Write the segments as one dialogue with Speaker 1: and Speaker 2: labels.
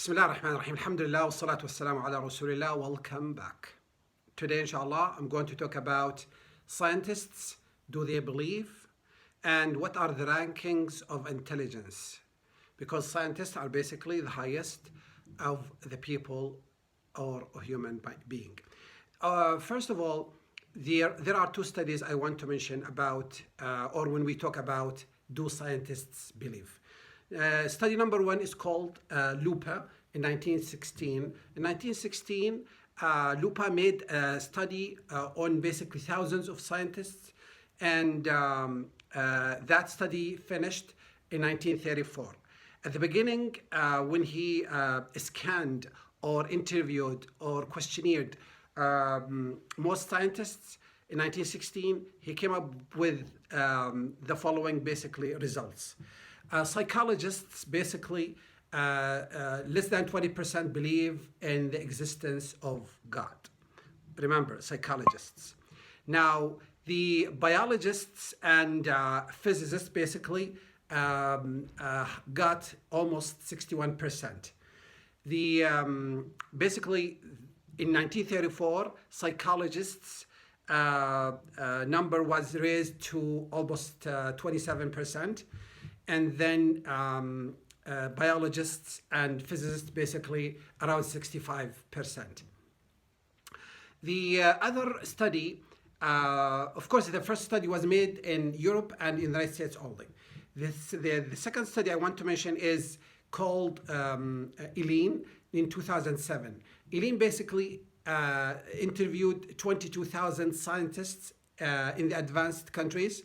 Speaker 1: Bismillah ar-Rahman ar-Rahim. Alhamdulillah wa salatu wassalamu ala Rasulillah. Welcome back. Today, inshallah, I'm going to talk about scientists. Do they believe? And what are the rankings of intelligence? Because scientists are basically the highest of the people or a human being. First of all, there are two studies I want to mention about, or when we talk about do scientists believe. Study number one is called Lupa in 1916. In 1916, Lupa made a study on basically thousands of scientists, and that study finished in 1934. At the beginning, when he scanned or interviewed or questionnared most scientists in 1916, he came up with the following basically results. Psychologists basically less than 20% believe in the existence of God. Remember, psychologists. Now, the biologists and physicists basically got almost 61%. The basically in 1934, psychologists number was raised to almost 27%. And then biologists and physicists basically around 65%. The other study, of course, the first study was made in Europe and in the United States only. The second study I want to mention is called Eileen in 2007. Eileen basically interviewed 22,000 scientists in the advanced countries,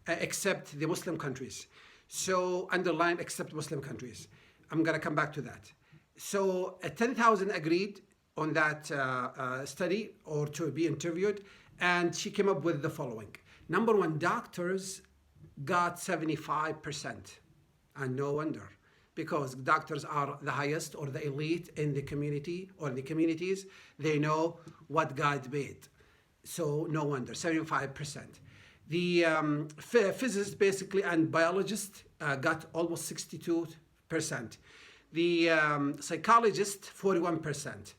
Speaker 1: except the Muslim countries. So underline except Muslim countries. I'm going to come back to that. So 10,000 agreed on that study or to be interviewed, and she came up with the following. Number one, doctors got 75%, and no wonder, because doctors are the highest or the elite in the community or in the communities. They know what God made. So no wonder, 75%. The physicists basically and biologists got almost 62%. The psychologists, 41%.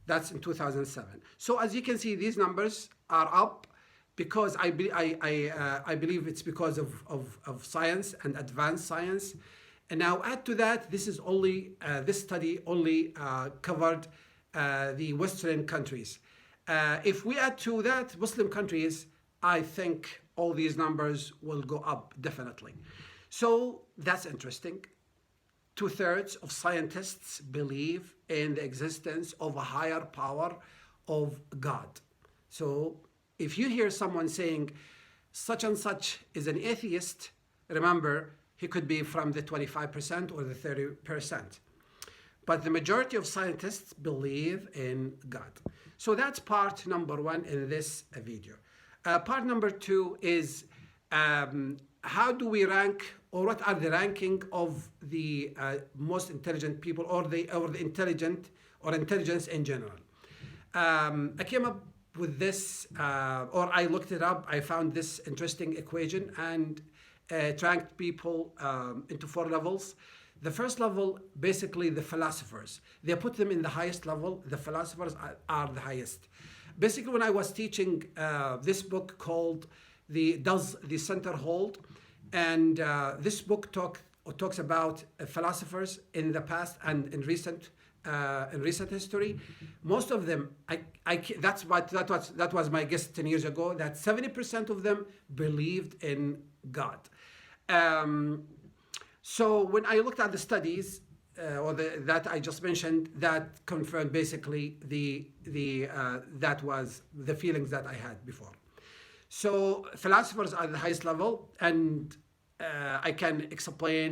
Speaker 1: That's in 2007. So as you can see, these numbers are up because I believe it's because of science and advanced science. And now add to that, this is only this study only covered the Western countries. If we add to that Muslim countries, I think all these numbers will go up definitely. So that's interesting. 2/3 of scientists believe in the existence of a higher power of God. So if you hear someone saying such and such is an atheist, remember he could be from the 25% or the 30%. But the majority of scientists believe in God. So that's part number one in this video. Part number two is how do we rank, or what are the ranking of the most intelligent people, or the intelligent or intelligence in general. I came up with this, or I looked it up. I found this interesting equation and ranked people into 4 levels. The first level, basically the philosophers. They put them in the highest level. The philosophers are the highest. Basically, when I was teaching this book called Does the Center Hold? And this book talks about philosophers in the past and in recent history. Most of them, that was my guess 10 years ago, that 70% of them believed in God. So when I looked at the studies, that I just mentioned, that confirmed basically that was the feelings that I had before. So philosophers are the highest level, and I can explain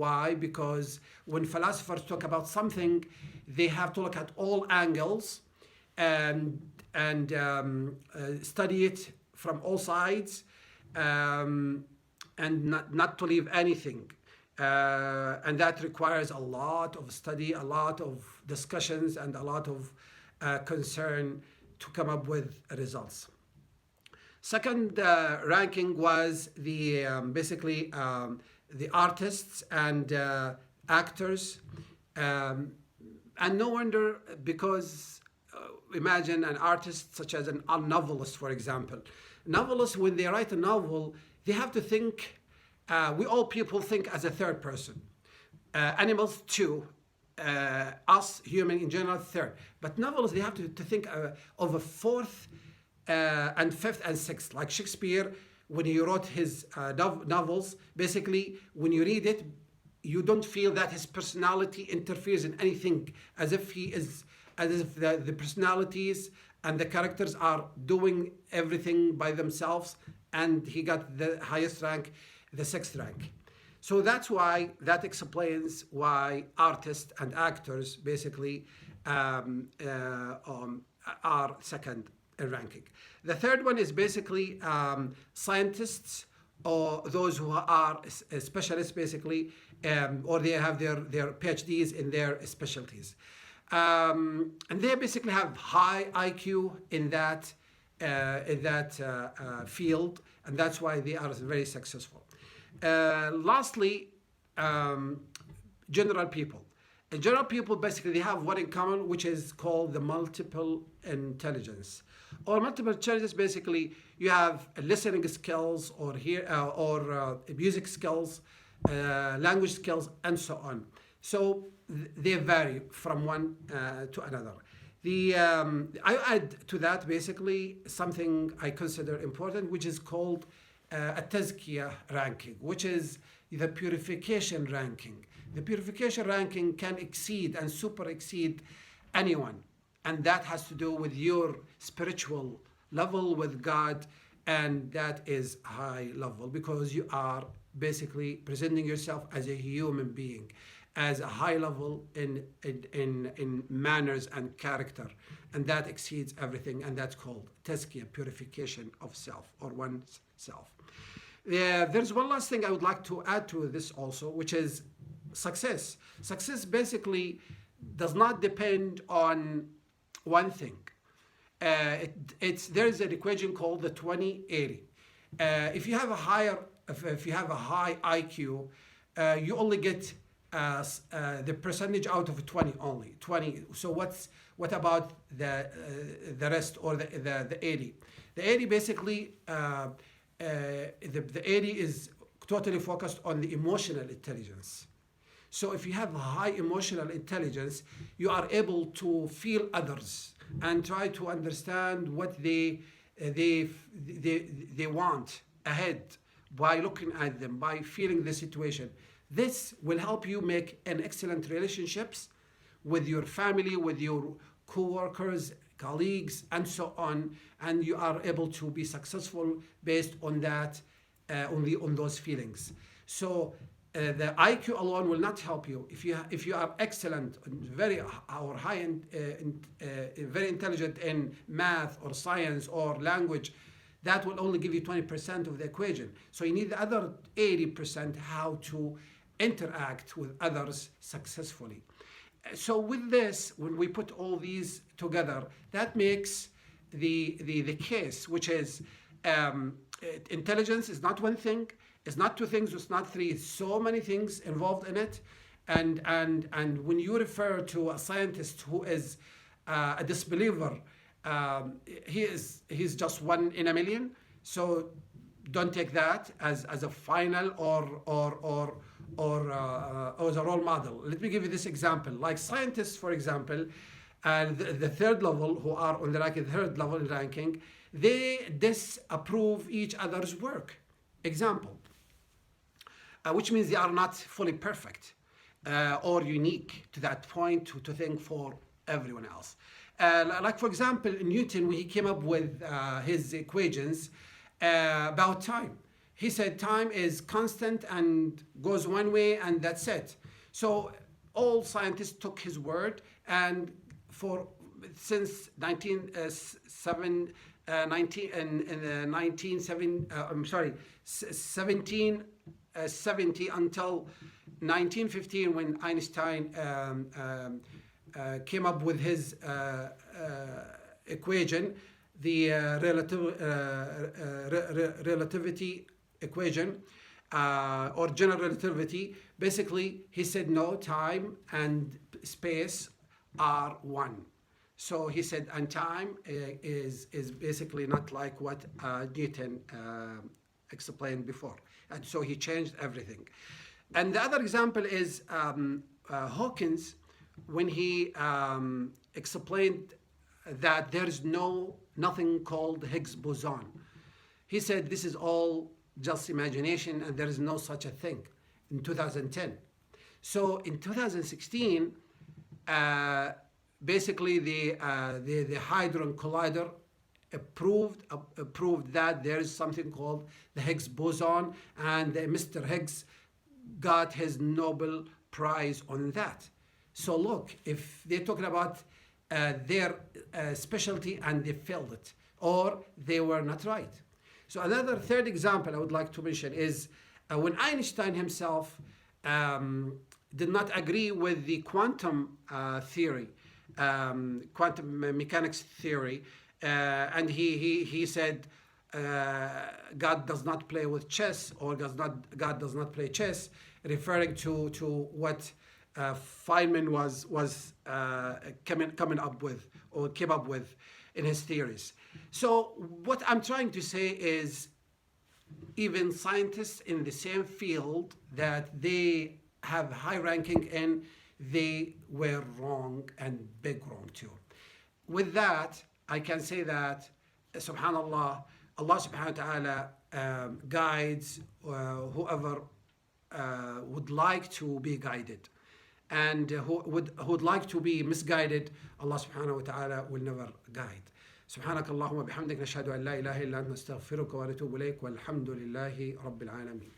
Speaker 1: why, because when philosophers talk about something, they have to look at all angles and study it from all sides, and not to leave anything. And that requires a lot of study, a lot of discussions, and a lot of concern to come up with results. Second ranking was the basically the artists and actors. And no wonder, because imagine an artist such as a novelist, for example. Novelists, when they write a novel, they have to think, we all people think as a third person. Animals too, us human in general third. But novelists, they have to think of a fourth and fifth and sixth. Like Shakespeare, when he wrote his novels, basically when you read it, you don't feel that his personality interferes in anything, as if the personalities and the characters are doing everything by themselves, and he got the highest rank, the sixth rank. So that explains why artists and actors basically are second in ranking. The third one is basically scientists, or those who are specialists basically, or they have their PhDs in their specialties. And they basically have high IQ in that field, and that's why they are very successful. Lastly, general people. General people basically they have one in common, which is called the multiple intelligence. Or multiple intelligence, basically you have listening skills, or music skills, language skills, and so on. So they vary from one to another. I add to that basically something I consider important, which is called a tazkiyah ranking, which is the purification ranking. The purification ranking can exceed and super exceed anyone, and that has to do with your spiritual level with God, and that is high level because you are basically presenting yourself as a human being, as a high level in manners and character, and that exceeds everything, and that's called tazkiyah, purification of self or one's self. There's one last thing I would like to add to this also, which is success. Success basically does not depend on one thing. There is an equation called the 20-80. If you have a high IQ, you only get the percentage out of 20 only 20. So what about the rest, or the 80? The 80 basically the 80 is totally focused on the emotional intelligence. So if you have high emotional intelligence, you are able to feel others and try to understand what they want ahead by looking at them, by feeling the situation. This will help you make an excellent relationships with your family, with your co-workers, colleagues, and so on, and you are able to be successful based on that, on those feelings. So the IQ alone will not help you. If you are excellent, very or high very intelligent in math or science or language, that will only give you 20% of the equation. So you need the other 80%, how to interact with others successfully. So with this, when we put all these together, that makes the case, which is intelligence is not one thing, it's not two things, it's not three, it's so many things involved in it. And when you refer to a scientist who is a disbeliever, he's just one in a million. So don't take that as a final or as a role model. Let me give you this example. Like scientists, for example, the third level, who are on the third level in ranking, they disapprove each other's work. Example, which means they are not fully perfect or unique to that point to think for everyone else. Like for example, Newton, when he came up with his equations about time, he said time is constant and goes one way, and that's it. So all scientists took his word, and since 1770 until 1915, when Einstein came up with his equation, the relativity equation, or general relativity. Basically, he said no, time and space are one. So he said, and time is basically not like what Newton explained before. And so he changed everything. And the other example is Hawkins, when he explained that there is nothing called Higgs boson. He said this is all just imagination and there is no such a thing in 2010. So in 2016, basically the Hadron Collider proved that there is something called the Higgs boson, and Mr. Higgs got his Nobel Prize on that. So look, if they're talking about their specialty and they failed it, or they were not right. So another third example I would like to mention is when Einstein himself did not agree with the quantum theory, quantum mechanics theory, and he said God does not play with chess, or God does not play chess, referring to what Feynman was coming up with, or came up with in his theories. So what I'm trying to say is, even scientists in the same field that they have high ranking in, they were wrong, and big wrong too. With that, I can say that, subhanallah, Allah subhanahu wa ta'ala guides whoever would like to be guided. And who would like to be misguided, Allah subhanahu wa ta'ala will never guide. سبحانك اللهم وبحمدك نشهد أن لا إله إلا أنت نستغفرك ونتوب إليك والحمد لله رب العالمين.